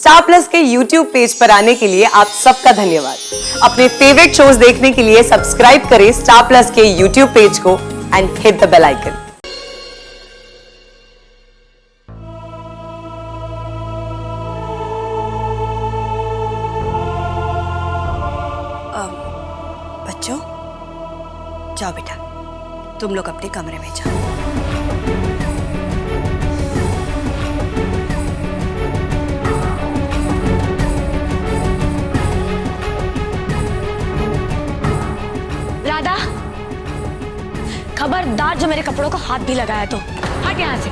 Star Plus के YouTube page पर आने के लिए आप सबका धन्यवाद। अपने फेवरेट शोज देखने के लिए सब्सक्राइब करें स्टार प्लस के यूट्यूब पेज को and hit the bell icon. बच्चों जाओ बेटा, तुम लोग अपने कमरे में जाओ। राधा, खबरदार जो मेरे कपड़ों को हाथ भी लगाया तो हट यहाँ से।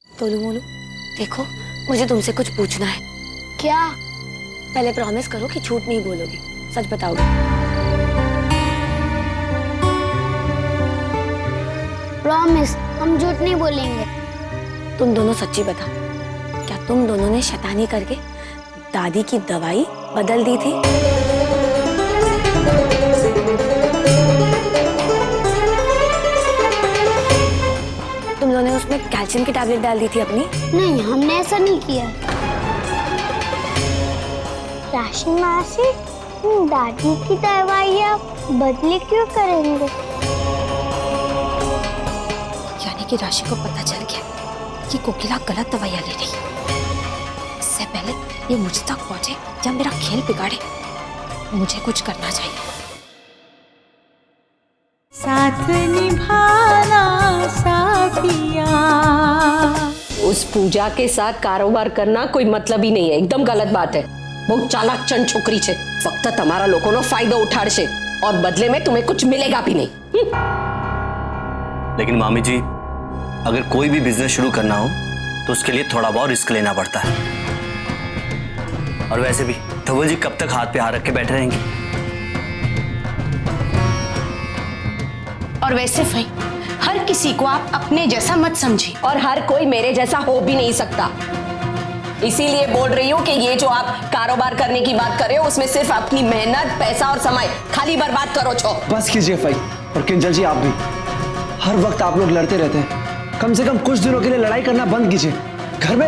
तोलू मोलू, देखो मुझे तुमसे कुछ पूछना है। क्या? पहले प्रॉमिस करो कि झूठ नहीं बोलोगी, सच बताओगी। प्रॉमिस, हम झूठ नहीं बोलेंगे। तुम दोनों सच्ची बताओ, क्या तुम दोनों ने शैतानी करके दादी की दवाई बदल दी थी? तुम दोनों ने उसमें कैल्शियम की टैबलेट डाल दी थी अपनी? नहीं, हमने ऐसा नहीं किया। राशि मासी, दादी की दवाई आप बदली क्यों करेंगे? यानी कि राशि को पता चल गया कि कोकिला गलत दवाइयां ले रही है। इससे पहले ये मुझ तक पहुंचे जब मेरा खेल बिगाड़े, मुझे कुछ करना चाहिए। साथ निभाना साथिया। उस पूजा के साथ कारोबार करना कोई मतलब ही नहीं है, एकदम गलत बात है। बहुत चालाक चंड छोकरी छे, फक्त તમારા લોકોનો फायदा उठाड़शे और बदले में तुम्हें कुछ मिलेगा भी नहीं। लेकिन मामी जी, अगर कोई भी बिजनेस शुरू करना हो तो उसके लिए थोड़ा बहुत रिस्क लेना पड़ता है। और वैसे भी धवल जी कब तक हाथ पे हाथ रख के बैठे रहेंगे? और वैसे भाई, हर किसी को आप अपने जैसा मत समझिए, और हर कोई मेरे जैसा हो भी नहीं सकता। इसीलिए बोल रही हूँ कि ये जो आप कारोबार करने की बात कर रहे हो, उसमें सिर्फ अपनी मेहनत, पैसा और समय खाली बर्बाद करो छो। बस कीजिए भाई, और किंजल जी आप भी। हर वक्त आप लोग लड़ते रहते हैं, कम से कम कुछ दिनों के लिए लड़ाई करना बंद कीजिए घर में।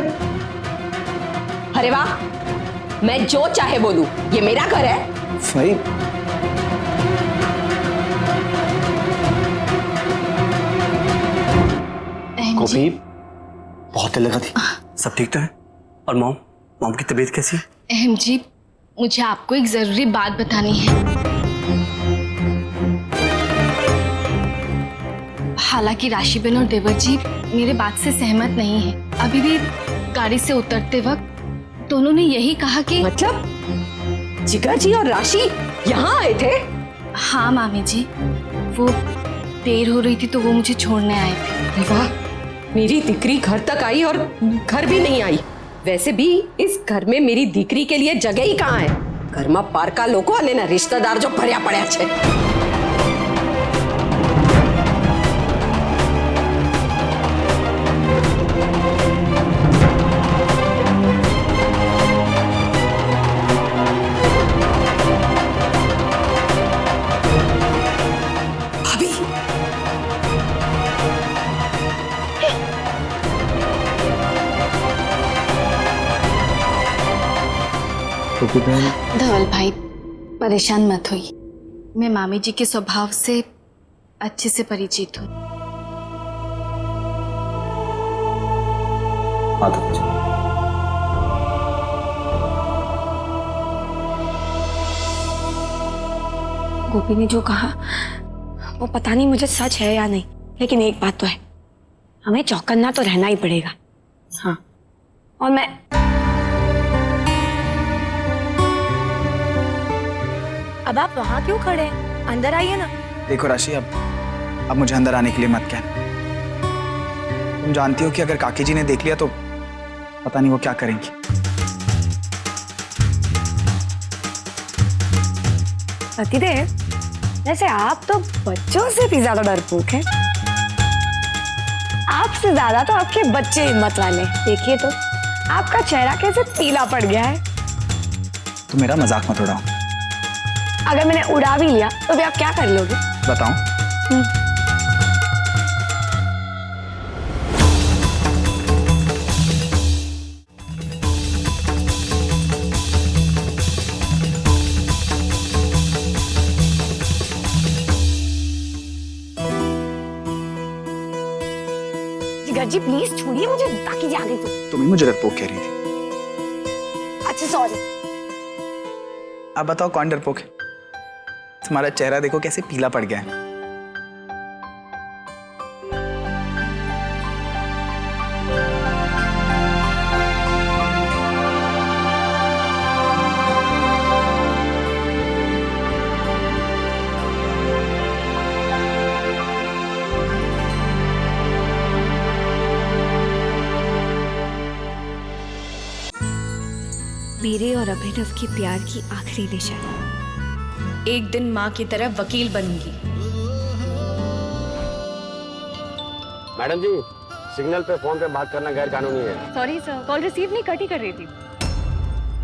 अरे वाह, मैं जो चाहे बोलूं, ये मेरा घर है। भाई कॉफी बहुत लगा थी। सब ठीक तो है? और मॉम की तबीयत कैसी है? अहम जी, मुझे आपको एक जरूरी बात बतानी है। हालांकि राशि बहन और देवर जी मेरे बात से सहमत नहीं है। अभी भी गाड़ी से उतरते वक्त दोनों ने यही कहा कि मतलब जिगर जी और राशि यहाँ आए थे? हाँ मामी जी, वो देर हो रही थी तो वो मुझे छोड़ने आए थे। अरे वाह, मेरी दीकरी घर तक आई और घर भी नहीं आई। वैसे भी इस घर में मेरी दीकरी के लिए जगह ही कहाँ है? घर में पारका लोगों अने ना रिश्तेदार जो भर्या पड़ा है। धवल भाई, परेशान मत होइए, मैं मामी जी के स्वभाव से अच्छे से परिचित हूँ। गोपी ने जो कहा वो पता नहीं मुझे सच है या नहीं, लेकिन एक बात तो है, हमें चौकन्ना तो रहना ही पड़ेगा। हाँ, और मैं अब आप वहां क्यों खड़े हैं? अंदर आइए ना। देखो राशि, अब मुझे अंदर आने के लिए मत कहना। तुम जानती हो कि अगर काकी जी ने देख लिया तो पता नहीं वो क्या करेंगी। सतीदेव, वैसे आप तो बच्चों से भी ज्यादा डरपोक हैं। आपसे ज्यादा तो आपके बच्चे हिम्मत वाले। देखिए तो आपका चेहरा कैसे पीला पड़ गया है। तुम मेरा मजाक मत उड़ाओ। अगर मैंने उड़ा भी लिया तो भी आप क्या कर लोगे? बताऊं? जिगर जी प्लीज छोड़िए मुझे, ताकि आ गई तुम ही मुझे डरपोक कह रही थी। अच्छा सॉरी। अब बताओ कौन डरपोक है? तुम्हारा चेहरा देखो कैसे पीला पड़ गया है। मेरे और अभिनव के प्यार की आखिरी निशानी। एक दिन माँ की तरह वकील बनूंगी। मैडम जी, सिग्नल पे फोन पे बात करना गैर कानूनी है। सॉरी सर, कॉल रिसीव नहीं, कट ही कर रही थी।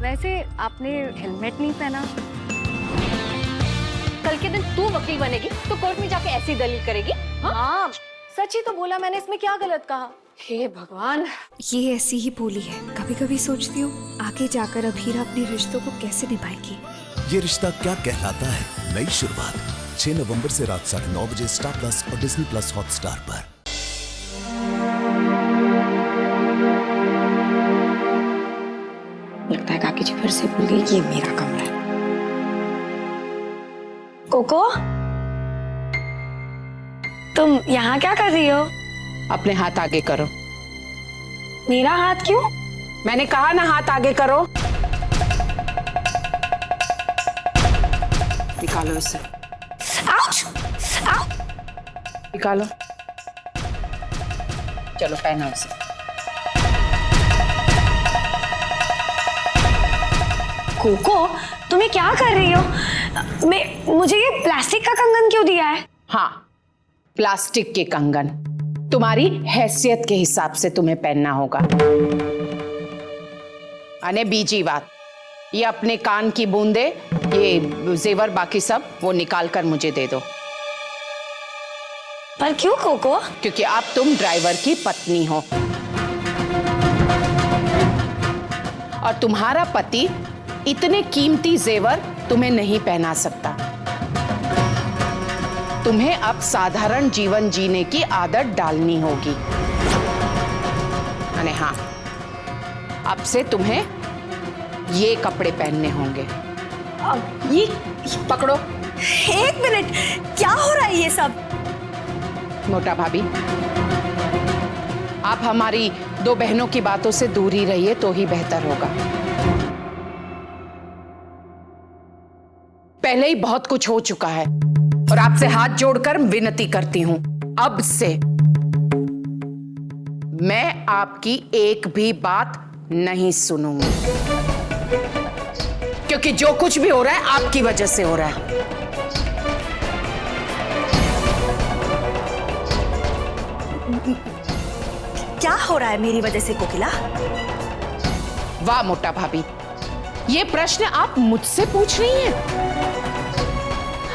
वैसे आपने हेलमेट नहीं पहना। कल के दिन तू वकील बनेगी तो कोर्ट में जाके ऐसी दलील करेगी? हाँ सच ही तो बोला मैंने, इसमें क्या गलत कहा? हे भगवान। ये ऐसी ही बोली है। कभी कभी सोचती हूँ आगे जाकर अभीरा अपने रिश्तों को कैसे निभाएगी। ये रिश्ता क्या कहलाता है, नई शुरुआत 6 नवंबर से रात 9:30 बजे स्टार प्लस और डिज्नी प्लस हॉटस्टार पर। लगता है काकी जी फिर से भूल गई कि ये मेरा कमरा है। कोको, तुम यहाँ क्या कर रही हो? अपने हाथ आगे करो। मेरा हाथ क्यों? मैंने कहा ना, हाथ आगे करो। निकालो इसे। आउच! आउ! निकालो। चलो पहना उसे। कोको, तुम्हें क्या कर रही हो? मुझे ये प्लास्टिक का कंगन क्यों दिया है? हाँ, प्लास्टिक के कंगन तुम्हारी हैसियत के हिसाब से तुम्हें पहनना होगा। अने बीजी बात, ये अपने कान की बूंदे, ये जेवर, बाकी सब वो निकाल कर मुझे दे दो। पर क्यों कोको? क्योंकि अब तुम ड्राइवर की पत्नी हो और तुम्हारा पति इतने कीमती जेवर तुम्हें नहीं पहना सकता। तुम्हें अब साधारण जीवन जीने की आदत डालनी होगी। अरे हाँ, अब से तुम्हें ये कपड़े पहनने होंगे। अब ये पकड़ो। एक मिनट, क्या हो रहा है ये सब? मोटा भाभी, आप हमारी दो बहनों की बातों से दूर ही रहिए तो ही बेहतर होगा। पहले ही बहुत कुछ हो चुका है और आपसे हाथ जोड़कर विनती करती हूं, अब से मैं आपकी एक भी बात नहीं सुनूंगी, क्योंकि जो कुछ भी हो रहा है आपकी वजह से हो रहा है। क्या हो रहा है मेरी वजह से कोकिला? वाह मोटा भाभी, ये प्रश्न आप मुझसे पूछ रही हैं?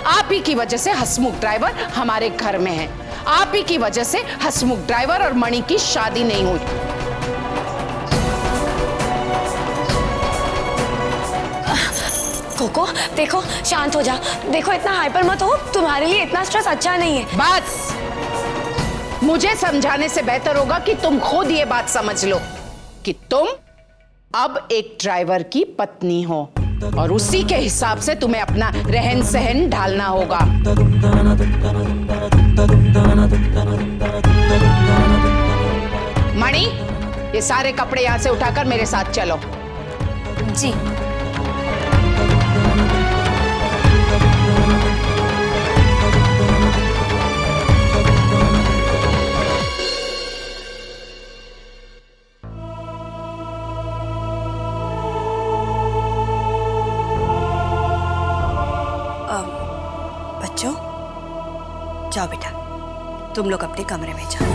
आप ही की वजह से हसमुख ड्राइवर हमारे घर में है। आप ही की वजह से हसमुख ड्राइवर और मणि की शादी नहीं हुई। कोको देखो, शांत हो जा। देखो इतना हाइपर मत हो, तुम्हारे लिए इतना स्ट्रेस अच्छा नहीं है। बस, मुझे समझाने से बेहतर होगा कि तुम खुद ये बात समझ लो कि तुम अब एक ड्राइवर की पत्नी हो और उसी के हिसाब से तुम्हें अपना रहन सहन ढालना होगा। मणि, ये सारे कपड़े यहां से उठाकर मेरे साथ चलो। जी। बच्चों, जाओ बेटा, तुम लोग अपने कमरे में जाओ।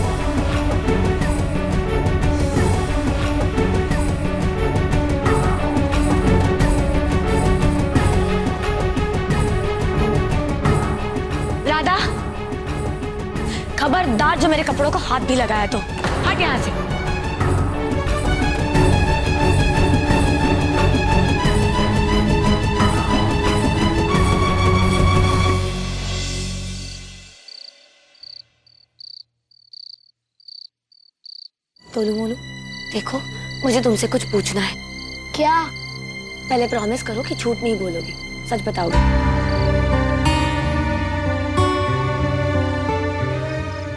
खबरदार जो मेरे कपड़ों को हाथ भी लगाया तो हट यहाँ से। तोलू मोलू देखो, मुझे तुमसे कुछ पूछना है। क्या? पहले प्रॉमिस करो कि झूठ नहीं बोलोगी, सच बताओगे।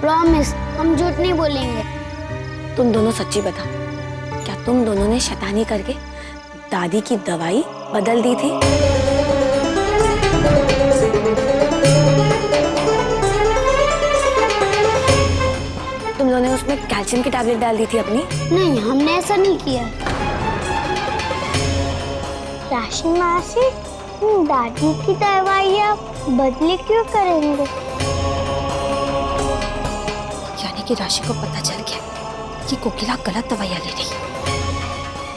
प्रॉमिस, हम झूठ नहीं बोलेंगे। तुम दोनों सच्ची बताओ, क्या तुम दोनों ने शैतानी करके दादी की दवाई बदल दी थी? तुम दोनों ने उसमें कैल्शियम की टैबलेट डाल दी थी अपनी? नहीं, हमने ऐसा नहीं किया। राशि मासी, दादी की दवाइयाँ बदली क्यों करेंगे? यानी कि राशि को पता चल गया कि कोकिला गलत दवाइयाँ ले रही।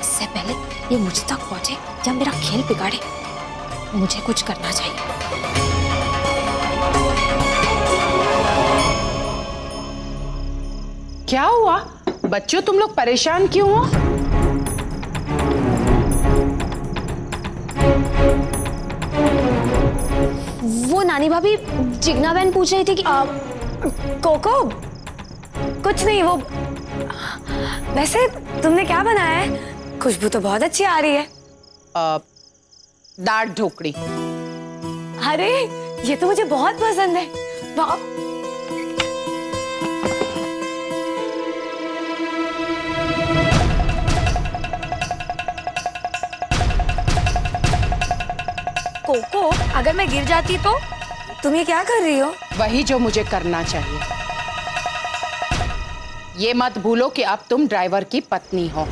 इससे पहले ये मुझ तक पहुंचे जब मेरा खेल बिगाड़े, मुझे कुछ करना चाहिए। क्या हुआ बच्चों, तुम लोग परेशान क्यों हो? वो नानी भाभी, जिग्ना बहन पूछ रही थी कि कोको कुछ नहीं। वो वैसे तुमने क्या बनाया है? खुशबू तो बहुत अच्छी आ रही है। दाल ढोकड़ी। अरे ये तो मुझे बहुत पसंद है। वाह, कोको, अगर मैं गिर जाती तो? तुम ये क्या कर रही हो? वही जो मुझे करना चाहिए। ये मत भूलो कि अब तुम ड्राइवर की पत्नी हो।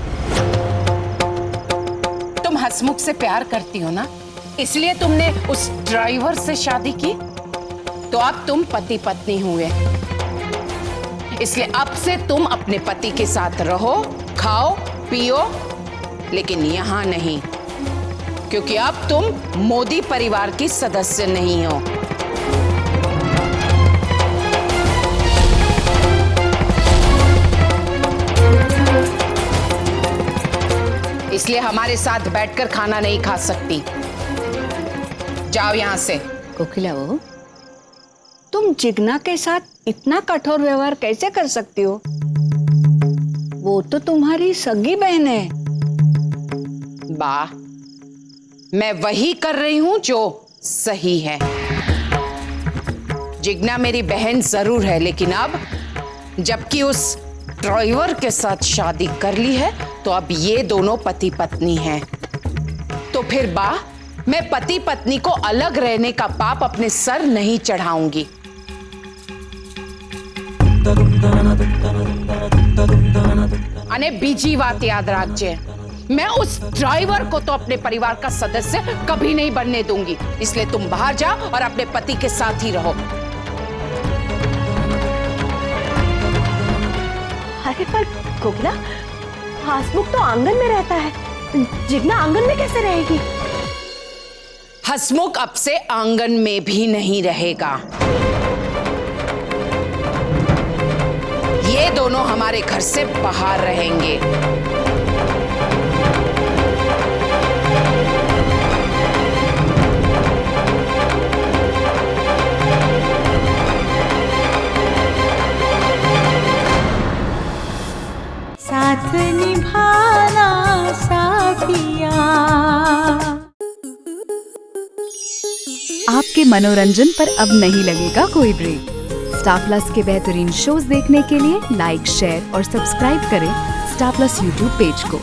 तुम हसमुख से प्यार करती हो ना, इसलिए तुमने उस ड्राइवर से शादी की। तो अब तुम पति पत्नी हुए, इसलिए अब से तुम अपने पति के साथ रहो, खाओ पियो, लेकिन यहां नहीं, क्योंकि अब तुम मोदी परिवार की सदस्य नहीं हो। इसलिए हमारे साथ बैठकर खाना नहीं खा सकती। जाओ यहां से। कोकिला बहू, तुम जिग्ना के साथ इतना कठोर व्यवहार कैसे कर सकती हो? वो तो तुम्हारी सगी बहन है। वाह, मैं वही कर रही हूं जो सही है। जिग्ना मेरी बहन जरूर है, लेकिन अब जबकि उस ड्राइवर के साथ शादी कर ली है, तो अब ये दोनों पति पत्नी हैं। तो फिर बा, मैं पति पत्नी को अलग रहने का पाप अपने सर नहीं चढ़ाऊंगी। अने बीजी बात याद रखिए, मैं उस ड्राइवर को तो अपने परिवार का सदस्य कभी नहीं बनने दूंगी। इसलिए तुम बाहर जाओ और अपने पति के साथ ही रहो। अरे पर कोकिला, हसमुख तो आंगन में रहता है, जिग्ना आंगन में कैसे रहेगी? हसमुख अब से आंगन में भी नहीं रहेगा। ये दोनों हमारे घर से बाहर रहेंगे। साथ निभाना साथिया। आपके मनोरंजन पर अब नहीं लगेगा कोई ब्रेक। स्टार प्लस के बेहतरीन शोज देखने के लिए लाइक, शेयर और सब्सक्राइब करें स्टार प्लस यूट्यूब पेज को।